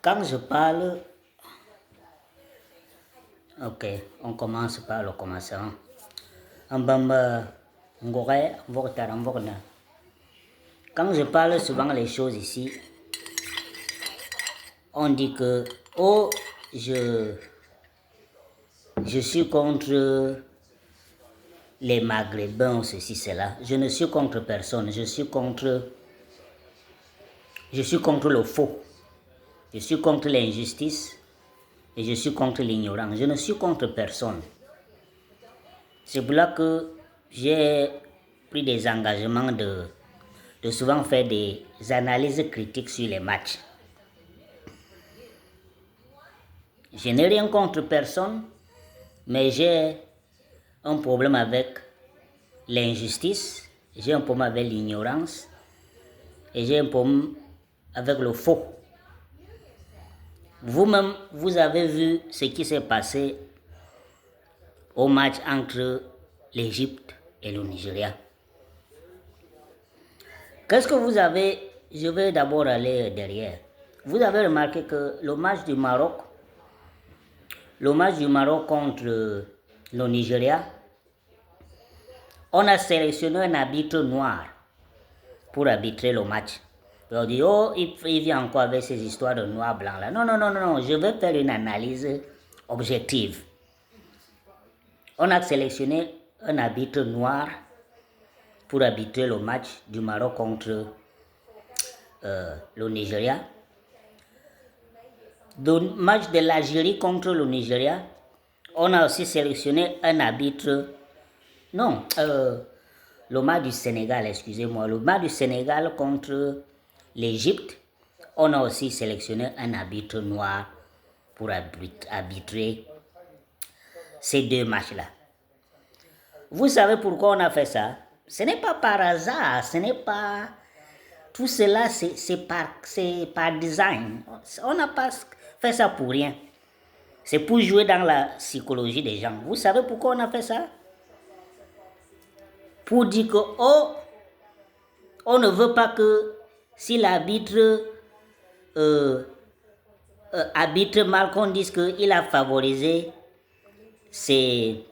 Quand je parle, ok, on commence par le commencement. Quand je parle souvent les choses ici, on dit que, oh, je suis contre les Maghrébins, ceci, cela. Je ne suis contre personne, je suis contre le faux. Je suis contre l'injustice et je suis contre l'ignorance. Je ne suis contre personne. C'est pour là que j'ai pris des engagements de souvent faire des analyses critiques sur les matchs. Je n'ai rien contre personne, mais j'ai un problème avec l'injustice, j'ai un problème avec l'ignorance et j'ai un problème avec le faux. Vous-même, vous avez vu ce qui s'est passé au match entre l'Égypte et le Nigeria. Qu'est-ce que vous avez? Je vais d'abord aller derrière. Vous avez remarqué que le match du Maroc contre le Nigeria, on a sélectionné un arbitre noir pour arbitrer le match. On dit, oh, il vient encore avec ces histoires de noir blanc là. Non, je vais faire une analyse objective. On a sélectionné un arbitre noir pour arbitrer le match du Maroc contre le Nigeria. Le match de l'Algérie contre le Nigeria, on a aussi sélectionné un arbitre. Non, le match du Sénégal, excusez-moi. Le match du Sénégal contre l'Égypte, on a aussi sélectionné un arbitre noir pour arbitrer ces deux matchs-là. Vous savez pourquoi on a fait ça? Ce n'est pas par hasard, ce n'est pas... Tout cela, c'est par design. On n'a pas fait ça pour rien. C'est pour jouer dans la psychologie des gens. Vous savez pourquoi on a fait ça? Pour dire que, oh, on ne veut pas que si l'arbitre arbitre mal, qu'on dise qu'il a favorisé ses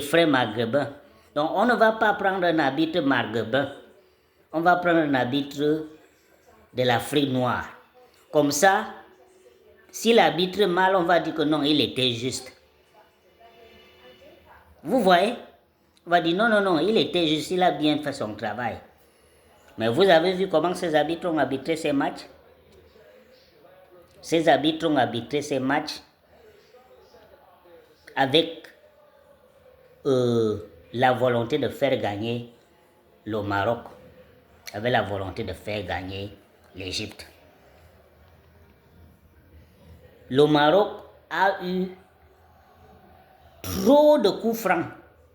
frères maghrébins. Donc, on ne va pas prendre un arbitre maghrébin. On va prendre un arbitre de l'Afrique noire. Comme ça, si l'arbitre mal, on va dire que non, il était juste. Vous voyez? On va dire non, il était juste, il a bien fait son travail. Mais vous avez vu comment ces arbitres ont arbitré ces matchs? Ces arbitres ont arbitré ces matchs avec la volonté de faire gagner le Maroc, avec la volonté de faire gagner l'Égypte. Le Maroc a eu trop de coups francs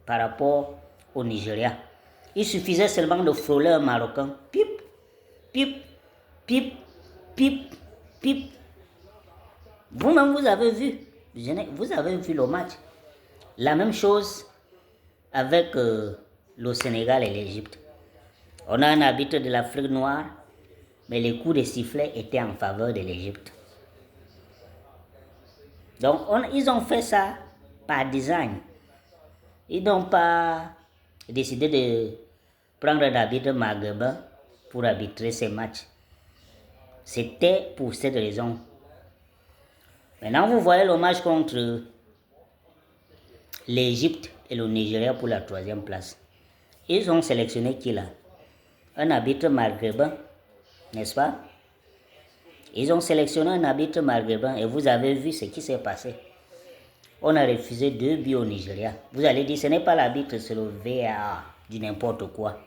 par rapport au Nigeria. Il suffisait seulement de frôler un Marocain. Pip, pip, pip, pip, pip. Vous-même, vous avez vu le match. La même chose avec le Sénégal et l'Égypte. On a un arbitre de l'Afrique noire, mais les coups de sifflet étaient en faveur de l'Égypte. Donc, ils ont fait ça par design. Ils n'ont pas décidé de prendre un arbitre maghrébin pour arbitrer ces matchs. C'était pour cette raison. Maintenant, vous voyez le match contre l'Égypte et le Nigeria pour la 3e place. Ils ont sélectionné qui là? Un arbitre maghrébin, n'est-ce pas? Ils ont sélectionné un arbitre maghrébin et vous avez vu ce qui s'est passé. On a refusé 2 buts au Nigeria. Vous allez dire, ce n'est pas l'arbitre, c'est le VAR, du n'importe quoi.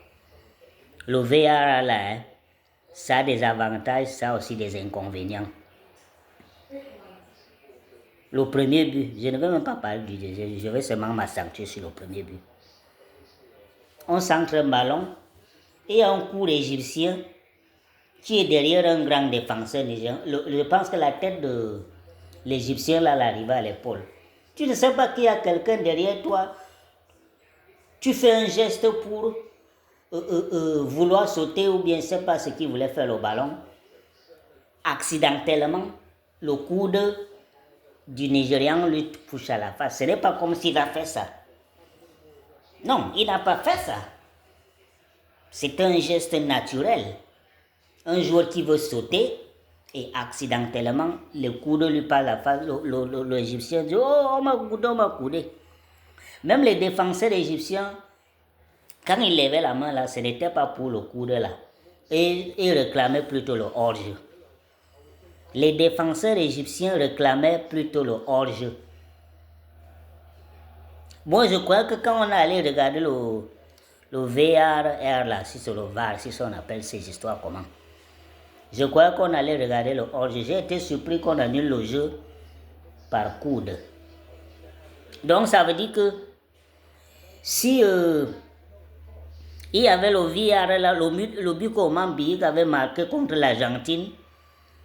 Le VAR là, ça a des avantages, ça a aussi des inconvénients. Le premier but, je ne vais même pas parler du deuxième, je vais seulement m'accentuer sur le premier but. On centre un ballon et un coup égyptien qui est derrière un grand défenseur nigérien. Je pense que la tête de l'Égyptien là l'arrive à l'épaule. Tu ne sais pas qu'il y a quelqu'un derrière toi. Tu fais un geste pour vouloir sauter ou bien je ne sais pas ce qu'il voulait faire le ballon. accidentellement, le coude du Nigérian lui touche à la face. Ce n'est pas comme s'il a fait ça. Non, il n'a pas fait ça. C'est un geste naturel. Un joueur qui veut sauter et accidentellement, le coude lui passe à la face. L'Égyptien dit, oh, on m'a coudé. Même les défenseurs égyptiens, quand ils levaient la main là, ce n'était pas pour le coude là. Et ils réclamaient plutôt le hors-jeu. Les défenseurs égyptiens réclamaient plutôt le hors-jeu. Moi, je crois que quand on allait regarder le VAR là, si c'est le VAR, si on appelle ces histoires comment, je crois qu'on allait regarder le hors-jeu. J'ai été surpris qu'on annule le jeu par coude. Donc ça veut dire que si il y avait le VAR là, le but qu'Oman Big avait marqué contre l'Argentine,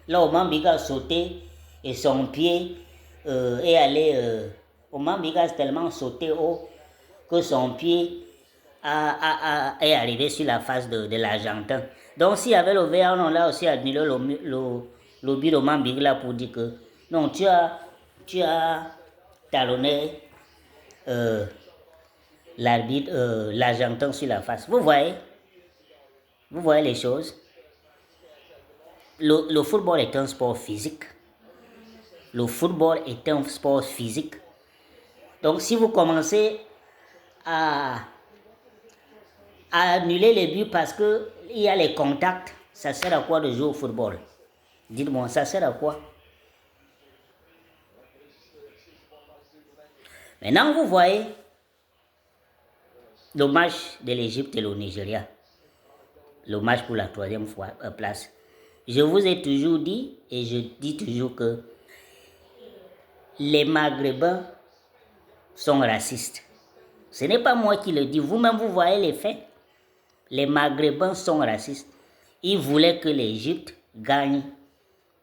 là Oman Big a sauté et son pied est allé... Oman Big a tellement sauté haut que son pied est arrivé sur la face de l'Argentin. Donc s'il y avait le VAR, on l'a aussi annulé le but d'Oman Big là pour dire que non, tu as talonné l'arbitre, l'Argentin sur la face. Vous voyez les choses. Le football est un sport physique. Le football est un sport physique. Donc si vous commencez à annuler les buts parce qu'il y a les contacts, ça sert à quoi de jouer au football? Dites-moi, ça sert à quoi? Maintenant, vous voyez le match de l'Égypte et le Nigeria. Le match pour la 3e place. Je vous ai toujours dit, et je dis toujours que les Maghrébins sont racistes. Ce n'est pas moi qui le dis, vous-même vous voyez les faits. Les Maghrébins sont racistes. Ils voulaient que l'Égypte gagne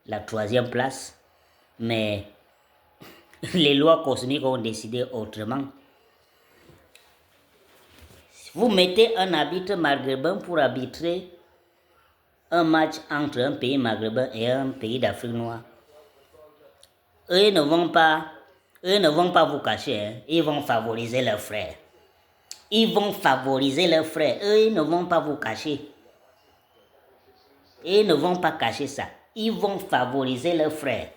la 3e place, mais les lois cosmiques ont décidé autrement. Vous mettez un arbitre maghrébin pour arbitrer un match entre un pays maghrébin et un pays d'Afrique noire. Eux ne vont pas vous cacher, hein. Ils vont favoriser leurs frères. Ils vont favoriser leurs frères. Eux, ils ne vont pas vous cacher. Ils ne vont pas cacher ça. Ils vont favoriser leurs frères.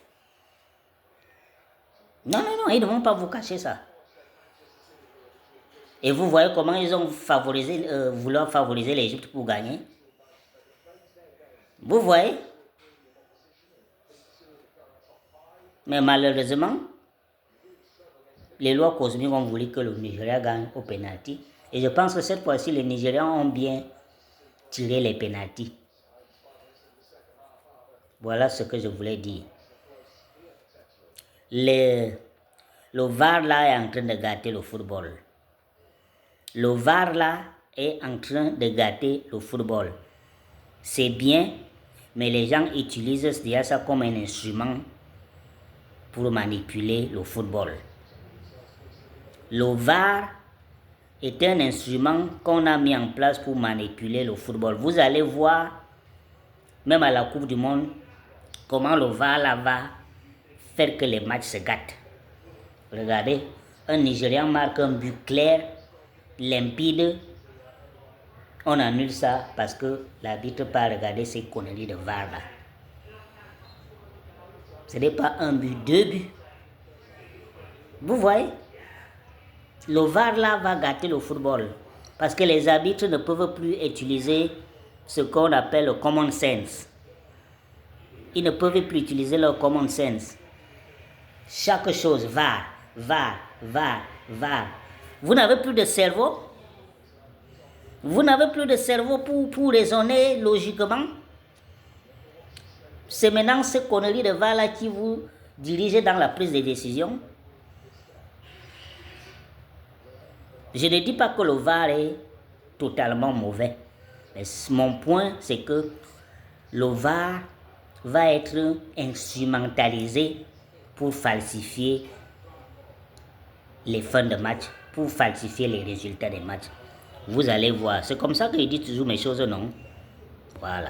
Non, ils ne vont pas vous cacher ça. Et vous voyez comment ils ont vouloir favoriser l'Égypte pour gagner. Vous voyez? Mais malheureusement, les lois cosmiques ont voulu que le Nigeria gagne au pénalty. Et je pense que cette fois-ci, les Nigérians ont bien tiré les pénaltys. Voilà ce que je voulais dire. Le VAR là est en train de gâter le football. Le VAR là est en train de gâter le football. C'est bien, mais les gens utilisent déjà ça comme un instrument pour manipuler le football. Le VAR est un instrument qu'on a mis en place pour manipuler le football. Vous allez voir, même à la Coupe du Monde, comment le VAR là va faire que les matchs se gâtent. Regardez, un Nigérian marque un but clair, limpide. On annule ça parce que l'arbitre n'a pas regardé ces conneries de VAR là. Ce n'est pas un but, 2 buts. Vous voyez? Le VAR là va gâter le football parce que les arbitres ne peuvent plus utiliser ce qu'on appelle le common sense. Ils ne peuvent plus utiliser leur common sense. Chaque chose, VAR. Vous n'avez plus de cerveau? Vous n'avez plus de cerveau pour raisonner logiquement? C'est maintenant ces conneries de VAR là qui vous dirigent dans la prise de décision. Je ne dis pas que le VAR est totalement mauvais. Mais mon point, c'est que le VAR va être instrumentalisé pour falsifier les fins de match, pour falsifier les résultats des matchs. Vous allez voir. C'est comme ça que je dis toujours mes choses, non? Voilà.